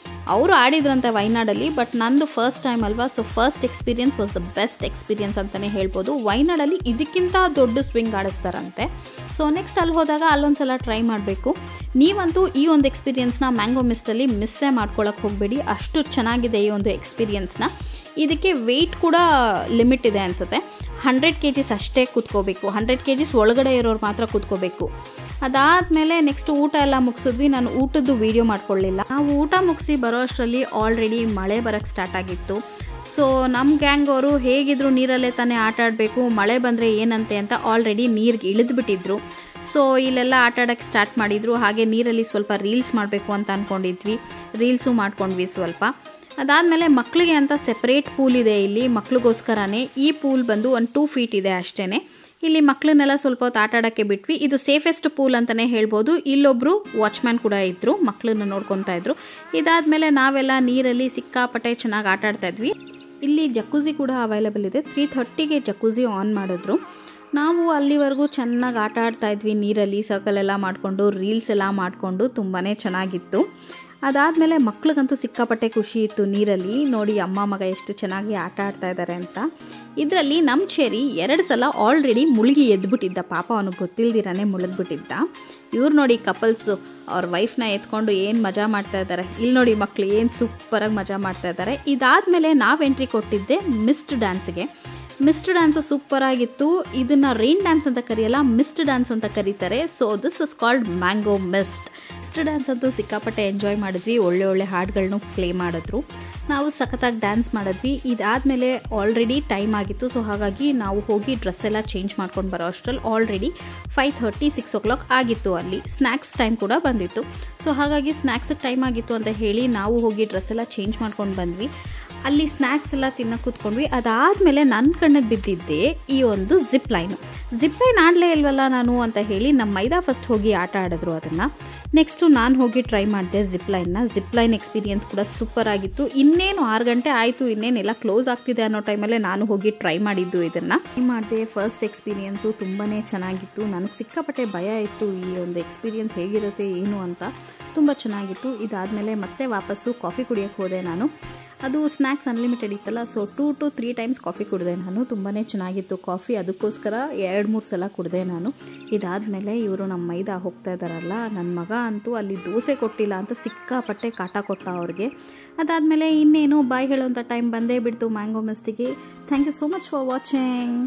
ಅವರು ಆಡಿದ್ರಂತೆ ವೈನಾಡಲ್ಲಿ, ಬಟ್ ನಂದು ಫಸ್ಟ್ ಟೈಮ್ ಅಲ್ವಾ, so first experience was the best experience ಅಂತಲೇ ಹೇಳ್ಬೋದು. ವೈನಾಡಲ್ಲಿ ಇದಕ್ಕಿಂತ ದೊಡ್ಡ ಸ್ವಿಂಗ್ ಆಡಿಸ್ತಾರಂತೆ. ಸೊ ನೆಕ್ಸ್ಟ್ ಅಲ್ಲಿ ಹೋದಾಗ ಅಲ್ಲೊಂದು ಸಲ ಟ್ರೈ ಮಾಡಬೇಕು. ನೀವಂತೂ ಈ ಒಂದು ಎಕ್ಸ್ಪೀರಿಯನ್ಸ್ನ ಮ್ಯಾಂಗೋ ಮಿಸ್ಟಲ್ಲಿ ಮಿಸ್ಸೇ ಮಾಡ್ಕೊಳ್ಳೋಕೆ ಹೋಗಬೇಡಿ, ಅಷ್ಟು ಚೆನ್ನಾಗಿದೆ ಈ ಒಂದು ಎಕ್ಸ್ಪೀರಿಯನ್ಸ್ನ. ಇದಕ್ಕೆ ವೆಯ್ಟ್ ಕೂಡ ಲಿಮಿಟ್ ಇದೆ ಅನಿಸುತ್ತೆ. 100 kgs ಅಷ್ಟೇ ಕೂತ್ಕೋಬೇಕು, 100 kgs ಒಳಗಡೆ ಇರೋರು ಮಾತ್ರ ಕೂತ್ಕೋಬೇಕು. ಅದಾದಮೇಲೆ ನೆಕ್ಸ್ಟ್ ಊಟ ಎಲ್ಲ ಮುಗಿಸಿದ್ವಿ. ನಾನು ಊಟದ್ದು ವೀಡಿಯೋ ಮಾಡ್ಕೊಳ್ಳಿಲ್ಲ. ನಾವು ಊಟ ಮುಗಿಸಿ ಬರೋ ಅಷ್ಟರಲ್ಲಿ ಆಲ್ರೆಡಿ ಮಳೆ ಬರೋಕ್ಕೆ ಸ್ಟಾರ್ಟ್ ಆಗಿತ್ತು. ಸೊ ನಮ್ಮ ಗ್ಯಾಂಗ್ ಅವರು ಹೇಗಿದ್ರು ನೀರಲ್ಲೇ ತಾನೇ ಆಟ ಆಡಬೇಕು, ಮಳೆ ಬಂದರೆ ಏನಂತೆ ಅಂತ ಆಲ್ರೆಡಿ ನೀರಿಗೆ ಇಳಿದ್ಬಿಟ್ಟಿದ್ರು. ಸೊ ಇಲ್ಲೆಲ್ಲ ಆಟ ಆಡೋಕ್ಕೆ ಸ್ಟಾರ್ಟ್ ಮಾಡಿದರು. ಹಾಗೆ ನೀರಲ್ಲಿ ಸ್ವಲ್ಪ ರೀಲ್ಸ್ ಮಾಡಬೇಕು ಅಂತ ಅಂದ್ಕೊಂಡಿದ್ವಿ, ರೀಲ್ಸು ಮಾಡ್ಕೊಂಡ್ವಿ ಸ್ವಲ್ಪ. ಅದಾದಮೇಲೆ ಮಕ್ಕಳಿಗೆ ಅಂತ ಸೆಪ್ರೇಟ್ ಪೂಲ್ ಇದೆ ಇಲ್ಲಿ, ಮಕ್ಳಿಗೋಸ್ಕರನೇ. ಈ ಪೂಲ್ ಬಂದು ಒಂದು 2 feet ಇದೆ ಅಷ್ಟೇ. ಇಲ್ಲಿ ಮಕ್ಕಳನ್ನೆಲ್ಲ ಸ್ವಲ್ಪ ಹೊತ್ತು ಆಟ ಆಡೋಕ್ಕೆ ಬಿಟ್ವಿ. ಇದು ಸೇಫೆಸ್ಟ್ ಪೂಲ್ ಅಂತಲೇ ಹೇಳ್ಬೋದು. ಇಲ್ಲೊಬ್ಬರು ವಾಚ್ಮ್ಯಾನ್ ಕೂಡ ಇದ್ದರು, ಮಕ್ಕಳನ್ನ ನೋಡ್ಕೊತಾ ಇದ್ರು. ಇದಾದಮೇಲೆ ನಾವೆಲ್ಲ ನೀರಲ್ಲಿ ಸಿಕ್ಕಾಪಟ್ಟೆ ಚೆನ್ನಾಗಿ ಆಟ ಆಡ್ತಾ ಇದ್ವಿ. ಇಲ್ಲಿ ಜಕೂಸಿ ಕೂಡ ಅವೈಲೇಬಲ್ ಇದೆ. 3:30ಗೆ ಜಕೂಸಿ ಆನ್ ಮಾಡಿದ್ರು. ನಾವು ಅಲ್ಲಿವರೆಗೂ ಚೆನ್ನಾಗಿ ಆಟ ಆಡ್ತಾ ಇದ್ವಿ ನೀರಲ್ಲಿ, ಸರ್ಕಲ್ ಎಲ್ಲ ಮಾಡಿಕೊಂಡು ರೀಲ್ಸ್ ಎಲ್ಲ ಮಾಡಿಕೊಂಡು ತುಂಬಾ ಚೆನ್ನಾಗಿತ್ತು. ಅದಾದಮೇಲೆ ಮಕ್ಳಿಗಂತೂ ಸಿಕ್ಕಾಪಟ್ಟೆ ಖುಷಿ ಇತ್ತು ನೀರಲ್ಲಿ. ನೋಡಿ ಅಮ್ಮ ಮಗ ಎಷ್ಟು ಚೆನ್ನಾಗಿ ಆಟ ಆಡ್ತಾ ಇದ್ದಾರೆ ಅಂತ. ಇದರಲ್ಲಿ ನಮ್ಮ ಚೆರಿ 2 ಸಲ ಆಲ್ರೆಡಿ ಮುಳುಗಿ ಎದ್ಬಿಟ್ಟಿದ್ದ, ಪಾಪ ಅವನಿಗೆ ಗೊತ್ತಿಲ್ದಿರಾನೆ ಮುಳುಗ್ಬಿಟ್ಟಿದ್ದ. ಇವ್ರು ನೋಡಿ ಕಪಲ್ಸು ಅವ್ರ ವೈಫ್ನ ಎತ್ಕೊಂಡು ಏನು ಮಜಾ ಮಾಡ್ತಾ ಇದ್ದಾರೆ. ಇಲ್ಲಿ ನೋಡಿ ಮಕ್ಕಳು ಏನು ಸೂಪರಾಗಿ ಮಜಾ ಮಾಡ್ತಾ ಇದ್ದಾರೆ. ಇದಾದಮೇಲೆ ನಾವು ಎಂಟ್ರಿ ಕೊಟ್ಟಿದ್ದೆ ಮಿಸ್ಟ್ ಡ್ಯಾನ್ಸ್ಗೆ. ಮಿಸ್ಟ್ ಡ್ಯಾನ್ಸು ಸೂಪರಾಗಿತ್ತು. ಇದನ್ನು ರೈನ್ ಡ್ಯಾನ್ಸ್ ಅಂತ ಕರೆಯಲ್ಲ, ಮಿಸ್ಟ್ ಡ್ಯಾನ್ಸ್ ಅಂತ ಕರೀತಾರೆ. So this is called mango mist. Dance ಅಂತೂ ಸಿಕ್ಕಾಪಟ್ಟೆ ಎಂಜಾಯ್ ಮಾಡಿದ್ವಿ. ಒಳ್ಳೆ ಹಾಡುಗಳನ್ನು ಪ್ಲೇ ಮಾಡಿದ್ರು, ನಾವು ಸಖತ್ತಾಗಿ ಡ್ಯಾನ್ಸ್ ಮಾಡಿದ್ವಿ. ಇದಾದಮೇಲೆ ಆಲ್ರೆಡಿ ಟೈಮ್ ಆಗಿತ್ತು. ಸೊ ಹಾಗಾಗಿ ನಾವು ಹೋಗಿ ಡ್ರೆಸ್ ಎಲ್ಲ ಚೇಂಜ್ ಮಾಡ್ಕೊಂಡು ಬರೋ ಅಷ್ಟರಲ್ಲಿ ಆಲ್ರೆಡಿ 5:30, 6 o'clock ಆಗಿತ್ತು. ಅಲ್ಲಿ ಸ್ನ್ಯಾಕ್ಸ್ ಟೈಮ್ ಕೂಡ ಬಂದಿತ್ತು. ಸೊ ಹಾಗಾಗಿ ಸ್ನ್ಯಾಕ್ಸಿಗೆ ಟೈಮ್ ಆಗಿತ್ತು ಅಂತ ಹೇಳಿ ನಾವು ಹೋಗಿ ಡ್ರೆಸ್ ಎಲ್ಲ ಚೇಂಜ್ ಮಾಡ್ಕೊಂಡು ಬಂದ್ವಿ. ಅಲ್ಲಿ ಸ್ನ್ಯಾಕ್ಸ್ ಎಲ್ಲ ತಿನ್ನೋಕೆ ಕೂತ್ಕೊಂಡ್ವಿ. ಅದಾದಮೇಲೆ ನನ್ನ ಕಣ್ಣಿಗೆ ಬಿದ್ದಿದ್ದೆ ಈ ಒಂದು ಜಿಪ್ ಲೈನ್ ಆಡಲೇ ಇಲ್ವಲ್ಲ ನಾನು ಅಂತ ಹೇಳಿ ನಮ್ಮ ಮೈದಾ ಫಸ್ಟ್ ಹೋಗಿ ಆಟ ಆಡಿದ್ರು ಅದನ್ನು. ನೆಕ್ಸ್ಟು ನಾನು ಹೋಗಿ ಟ್ರೈ ಮಾಡಿದೆ ಜಿಪ್ ಲೈನ್ ಎಕ್ಸ್ಪೀರಿಯನ್ಸ್ ಕೂಡ ಸೂಪರ್ ಆಗಿತ್ತು. ಇನ್ನೇನು 6 ಗಂಟೆ ಆಯಿತು, ಇನ್ನೇನೆಲ್ಲ ಕ್ಲೋಸ್ ಆಗ್ತಿದೆ ಅನ್ನೋ ಟೈಮಲ್ಲೇ ನಾನು ಹೋಗಿ ಟ್ರೈ ಮಾಡಿದ್ದು ಇದನ್ನು ಮಾಡಿದೆ. ಫಸ್ಟ್ ಎಕ್ಸ್ಪೀರಿಯನ್ಸು ತುಂಬಾ ಚೆನ್ನಾಗಿತ್ತು. ನನಗೆ ಸಿಕ್ಕಾಪಟ್ಟೆ ಭಯ ಇತ್ತು ಈ ಒಂದು ಎಕ್ಸ್ಪೀರಿಯನ್ಸ್ ಹೇಗಿರುತ್ತೆ ಏನು ಅಂತ. ತುಂಬ ಚೆನ್ನಾಗಿತ್ತು. ಇದಾದಮೇಲೆ ಮತ್ತೆ ವಾಪಸ್ಸು ಕಾಫಿ ಕುಡಿಯೋಕ್ಕೆ ಹೋದೆ ನಾನು. ಅದು ಸ್ನ್ಯಾಕ್ಸ್ ಅನ್ಲಿಮಿಟೆಡ್ ಇತ್ತಲ್ಲ, ಸೊ 2 to 3 times ಕಾಫಿ ಕುಡಿದೆ ನಾನು. ತುಂಬಾ ಚೆನ್ನಾಗಿತ್ತು ಕಾಫಿ, ಅದಕ್ಕೋಸ್ಕರ 2-3 ಸಲ ಕುಡಿದೆ ನಾನು. ಇದಾದಮೇಲೆ ಇವರು ನಮ್ಮ ಮೈದಾ ಹೋಗ್ತಾ ಇದ್ದಾರಲ್ಲ, ನನ್ನ ಮಗ ಅಂತೂ ಅಲ್ಲಿ ದೋಸೆ ಕೊಟ್ಟಿಲ್ಲ ಅಂತ ಸಿಕ್ಕಾಪಟ್ಟೆ ಕಾಟ ಕೊಟ್ಟ ಅವ್ರಿಗೆ. ಅದಾದಮೇಲೆ ಇನ್ನೇನು ಬಾಯ್ ಹೇಳೋಂಥ ಟೈಮ್ ಬಂದೇ ಬಿಡ್ತು ಮ್ಯಾಂಗೋ ಮಿಸ್ಟಿಗೆ. Thank you so much for watching.